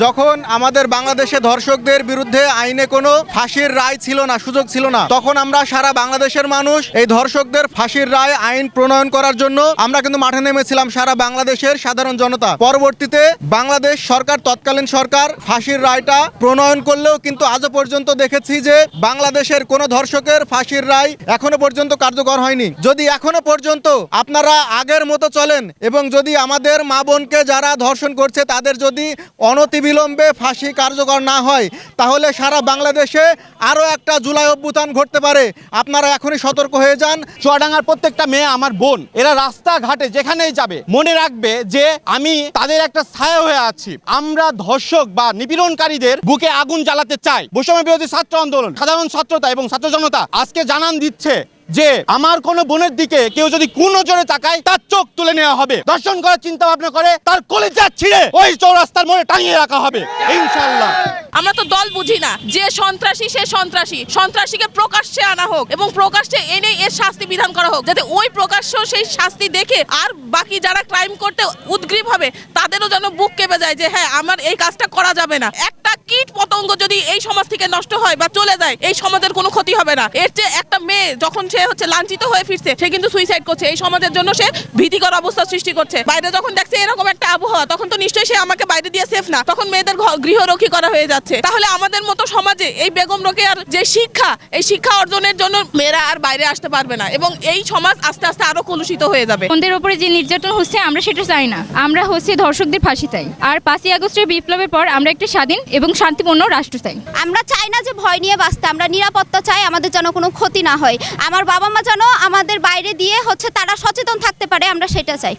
যখন আমাদের বাংলাদেশে ধর্ষকদের বিরুদ্ধে আইনে কোনো ফাঁসির রায় ছিল না, সুযোগ ছিল না, তখন আমরা সারা বাংলাদেশের মানুষ এই ধর্ষকদের ফাঁসির রায় আইন প্রণয়ন করার জন্য আমরা কিন্তু মাঠে নেমেছিলাম, সারা বাংলাদেশের সাধারণ জনতা। পরবর্তীতে বাংলাদেশ সরকার, তৎকালীন সরকার ফাঁসির রায়টা প্রণয়ন করলেও কিন্তু আজও পর্যন্ত দেখেছি যে বাংলাদেশের কোনো ধর্ষকের ফাঁসির রায় এখনো পর্যন্ত কার্যকর হয়নি। যদি এখনো পর্যন্ত আপনারা আগের মতো চলেন এবং যদি আমাদের মা বোনকে যারা ধর্ষণ করছে তাদের যদি অনতিবিলম্বে ফাঁসি কার্যকর না হয়, তাহলে সারা বাংলাদেশে আরও একটা জুলাই অভ্যুত্থান ঘটতে পারে। আপনারা এখনই সতর্ক হয়ে যান। চুয়াডাঙ্গার প্রত্যেকটা মেয়ে আমার বোন, এরা রাস্তাঘাটে যেখানেই যাবে মনে রাখবে যে আমি তাদের একটা ছায়া হয়ে আছি। আমরা ধর্ষক বা নিপীড়নকারীদের বুকে আগুন জ্বালাতে চাই। বৈষম্য বিরোধী ছাত্র আন্দোলন, সাধারণ ছাত্রতা এবং ছাত্র জনতা আজকে জানান দিচ্ছে যে আমার কোন বোনের দিকে কেউ যদি কোন নজরে তাকায় তার চোখ তুলে নেওয়া হবে, দর্শন করার চিন্তা ভাবনা করে তার কলিজা ছিঁড়ে ওই চৌরাস্তার মোড়ে টাঙিয়ে রাখা হবে ইনশাআল্লাহ। আমরা তো দল বুঝি না, যে সন্ত্রাসী সে সন্ত্রাসী, সন্ত্রাসীকে প্রকাশ্যে আনা হোক এবং প্রকাশ্যে এনে এর শাস্তি বিধান করা হোক, যাতে ওই প্রকাশ্য সেই শাস্তি দেখে আর বাকি যারা ক্রাইম করতে উদ্গ্রীব হবে তাদেরও যেন বুক কেঁপে যায় যে হ্যাঁ আমার এই কাজটা করা যাবে না। একটা কীট পতঙ্গ যদি এই সমাজ থেকে নষ্ট হয় বা চলে যায়, এই সমাজের কোনো ক্ষতি হবে না। এর চেয়ে একটা মেয়ে যখন সে লাঞ্ছিত হয়ে ফিরছে, সে কিন্তু সুইসাইড করছে, এই সমাজের জন্য সে ভীতিকর অবস্থা সৃষ্টি করছে। বাইরে যখন দেখছে এরকম একটা আবহাওয়া, তখন তো নিশ্চয়ই সে আমাকে বাইরে দিয়ে সেফ না, তখন মেয়েদের গৃহরক্ষী করা হয়ে যাচ্ছে। তাহলে আমাদের মতো সমাজে এই বেগম রোকেয়ার যে শিক্ষা, এই শিক্ষা অর্জনের জন্য মেয়েরা আর বাইরে আসতে পারবে না এবং এই সমাজ আস্তে আস্তে আরো কলুষিত হয়ে যাবে। আমাদের উপরে যে নির্যাতন হচ্ছে আমরা সেটা চাই না, আমরা হচ্ছে ধর্ষকদের ফাঁসি চাই। আর 5ই আগস্টের বিপ্লবের পর আমরা একটা স্বাধীন এবং শান্তিপূর্ণ রাষ্ট্র চাই। আমরা চাই না যে ভয় নিয়ে বাঁচতে, আমরা নিরাপত্তা চাই, আমাদের যেন কোনো ক্ষতি না হয়, আমার বাবা মা যেন আমাদের বাইরে দিয়ে তারা সচেতন থাকতে পারে, আমরা সেটা চাই।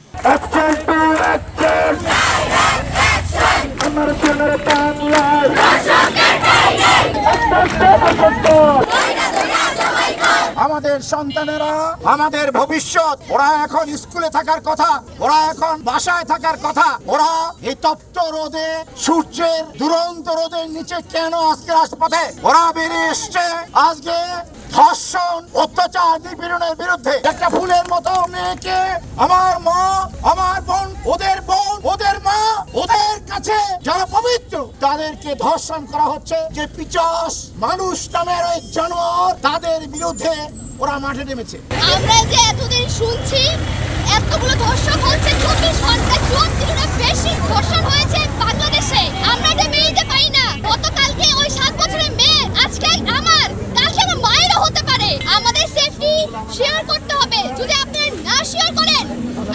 আমাদের সন্তানেরা আমাদের ভবিষ্যৎ, ওরা এখন স্কুলে থাকার কথা, ওরা এখন বাসায় থাকার কথা, ওরা এই তপ্ত রোদে, সূর্যের দুরন্ত রোদের নিচে কেন আজকে রাজপথে ওরা বেরিয়ে এসছে আজকে ধর্ষণ, অত্যাচার, নিপীড়নের বিরুদ্ধে। একটা ফুলের মতো মেয়েকে আমার মা, আমার বোন, ওদের মা, ওদের কাছে যারা পবিত্র তাদেরকে ধর্ষণ করা হচ্ছে। যে পিচাস মানুষ নামের ওই জানোয়ার, তাদের বিরুদ্ধে ওরা মাঠে নেমেছে। আমরা যে এতদিন শুনছি এতগুলো ধর্ষণ হচ্ছে, 24 ঘন্টা 34 বেশি ধর্ষণ হয়েছে বাংলাদেশে, আমরা এটা মেনে পাই না। গতকালকে ওই 7 বছরের মেয়ে আজকে আমার, কালকে আমার মায়েরও হতে পারে। আমাদের সেফটি শেয়ার করতে হবে। যদি আপনারা না শেয়ার করেন,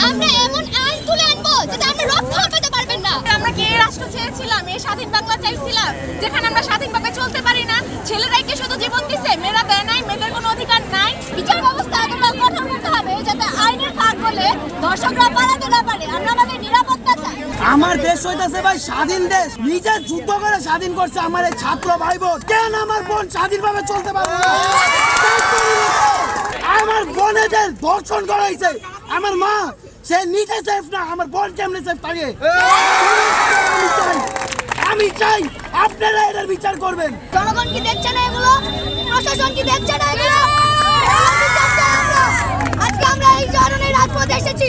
আমরা এমন আইন তুলে আনবো যেটা আমরা রক্ষা পেতে পারবেন না। আমরা কি রাষ্ট্র চেয়েছিলাম? এই স্বাধীন বাংলা চাইছিলাম, যেখানে আমরা স্বাধীনভাবে চলতে পারি না। ছেলেরাই কি শুধু জীবন দিছে, মেয়েরা দেয় নাই? মেয়েদের কোনো অধিকার নাই? বিচার ব্যবস্থা আরো কঠোর করতে হবে যাতে আইনের ফাঁক বলে দর্শকরা পালাতে না পারে। আমরা আমাদের নিরাপত্তা চাই। আমার দেশ হইতেছে ভাই স্বাধীন দেশ, নিজে যুদ্ধ করে স্বাধীন করছে আমার এই ছাত্র ভাই বোন। কেন আমার বোন স্বাধীনভাবে চলতে পারবে না? আমার বোনেদের ধর্ষণ করা হয়েছে, আমার মা সে নিজে সেফ না, আমার বোন কেমনে সেফ থাকে? আমি চাই আপনারা এটার বিচার করবেন। জনগণ কি দেখছে না এগুলো? প্রশাসন কি দেখছে না এগুলো? আজকে আমরা এই ধরনের রাজপথে এসেছি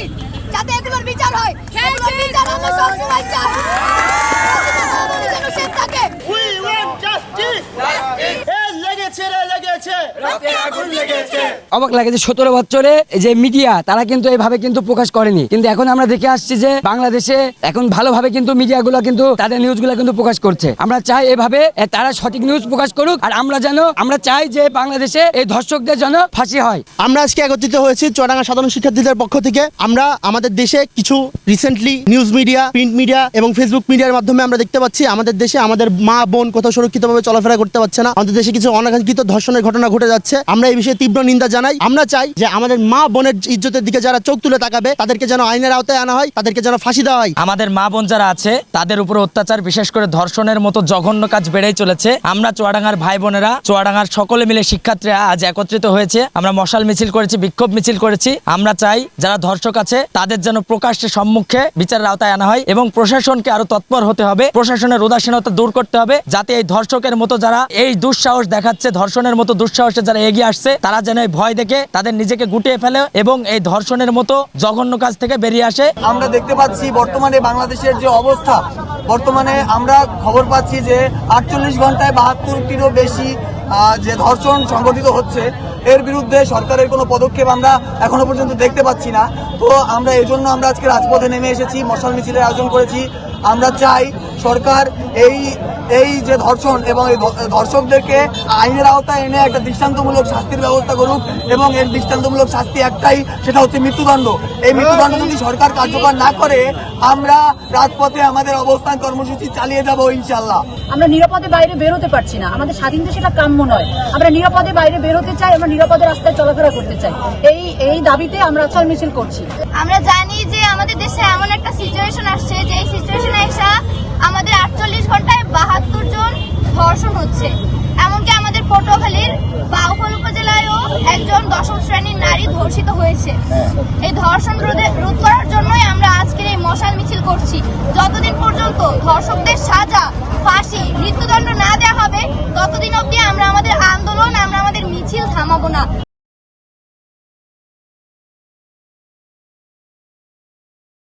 যাতে এগুলোর বিচার হয়। এগুলোর বিচার আমরা সবসময় চাই। যেন সেফ থাকে। We want justice. অবাক লাগে যে 17 বছরে যে মিডিয়া তারা কিন্তু এইভাবে কিন্তু প্রকাশ করেনি, কিন্তু এখন আমরা দেখে আসছি যে বাংলাদেশে এখন ভালোভাবে কিন্তু মিডিয়াগুলো কিন্তু তাদের নিউজগুলো কিন্তু প্রকাশ করছে। আমরা চাই এভাবে তারা সঠিক নিউজ প্রকাশ করুক, আর আমরা চাই যে বাংলাদেশে এই ধর্ষকদের যেন ফাঁসি হয়। আমরা আজকে একত্রিত হয়েছি চুয়াডাঙ্গা সাধারণ শিক্ষার্থীদের পক্ষ থেকে। আমরা আমাদের দেশে কিছু recently news media, print media এবং ফেসবুক মিডিয়ার মাধ্যমে আমরা দেখতে পাচ্ছি আমাদের দেশে আমাদের মা বোন কোথাও সুরক্ষিতভাবে চলাফেরা করতে পারছে না। আমাদের দেশে কিছু অনাকাঙ্ক্ষিত ধর্ষণের ঘটনা ঘটে যাচ্ছে। আমরা এই বিষয়ে তীব্র নিন্দা জানাই। আমরা চাই যে আমাদের মা বোনের ইজ্জতের দিকে যারা চোখ তুলে তাকাবে তাদেরকে যেন আইনের আওতায় আনা হয়, তাদেরকে যেন ফাঁসি দেওয়া হয়। আমাদের মা বোন যারা আছে তাদের উপর অত্যাচার, বিশেষ করে ধর্ষণের মতো জঘন্য কাজ বেড়েই চলেছে। আমরা চুয়াডাঙ্গার ভাই বোনেরা, চুয়াডাঙ্গার সকলে মিলে শিক্ষার্থীরা আজ একত্রিত হয়েছে। আমরা মশাল মিছিল করেছি, বিক্ষোভ মিছিল করেছি। আমরা চাই যারা ধর্ষক আছে তাদের যেন প্রকাশ্যে সম্মুখে বিচারের আওতায় আনা হয় এবং প্রশাসনকে আরো তৎপর হতে হবে। প্রশাসনের উদাসীনতা দূর করতে হবে যাতে এই ধর্ষকের মতো যারা এই দুঃসাহস দেখাচ্ছে, ধর্ষণের মতো দুঃসাহসে যারা এগিয়ে আসছে, তারা যেন এই ভয় দেখে তাদের নিজেকে গুটিয়ে ফেলে এবং এই ধর্ষণের মতো জঘন্য কাজ থেকে বেরিয়ে আসে। আমরা দেখতে পাচ্ছি বর্তমানে বাংলাদেশের যে অবস্থা, বর্তমানে আমরা খবর পাচ্ছি যে 48 ঘন্টায় 72টিরও বেশি যে ধর্ষণ সংঘটিত হচ্ছে, এর বিরুদ্ধে সরকারের কোনো পদক্ষেপ আমরা এখনো পর্যন্ত দেখতে পাচ্ছি না। তো আমরা এই জন্য আমরা আজকে রাজপথে নেমে এসেছি, মশাল মিছিলের আয়োজন করেছি। আমরা চাই সরকার এই যে ধর্ষণ এবং এই ধর্ষকদেরকে আইনের আওতায় এনে একটা দৃষ্টান্তমূলক শাস্তির ব্যবস্থা করুক, এবং এর দৃষ্টান্তমূলক শাস্তি একটাই, সেটা হচ্ছে মৃত্যুদণ্ড। এই মৃত্যুদণ্ড যদি সরকার কার্যকর না করে আমরা রাজপথে আমাদের অবস্থান কর্মসূচি চালিয়ে যাব ইনশাল্লাহ। আমরা নিরাপদে বাইরে বেরোতে পারছি না, আমাদের স্বাধীন দেশে এটা কাম্য নয়। আমরা নিরাপদে বাইরে বেরোতে চাই, আমরা নিরাপদে রাস্তায় চলাফেরা করতে চাই। এই দাবিতে আমরা মশাল মিছিল করছি। আমরা জানি যে আমাদের দেশে এমন একটা সিচুয়েশন আসছে, যে এই সিচুয়েশনে এসে আমাদের 48 ঘন্টায় 72 জন ধর্ষণ হচ্ছে। এমনকি আমাদের পটুয়াখালীর বাউফল উপজেলায়ও একজন 10ম শ্রেণীর নারী ধর্ষিত হয়েছে। এই ধর্ষণ রোধ করার জন্যই আমরা আজকের এই মশাল মিছিল করছি। যতদিন পর্যন্ত ধর্ষকদের সাজা, ফাঁসি, মৃত্যুদণ্ড না দেওয়া হবে, ততদিন অবধি আমরা আমাদের আন্দোলন, আমরা আমাদের মিছিল থামাবো না।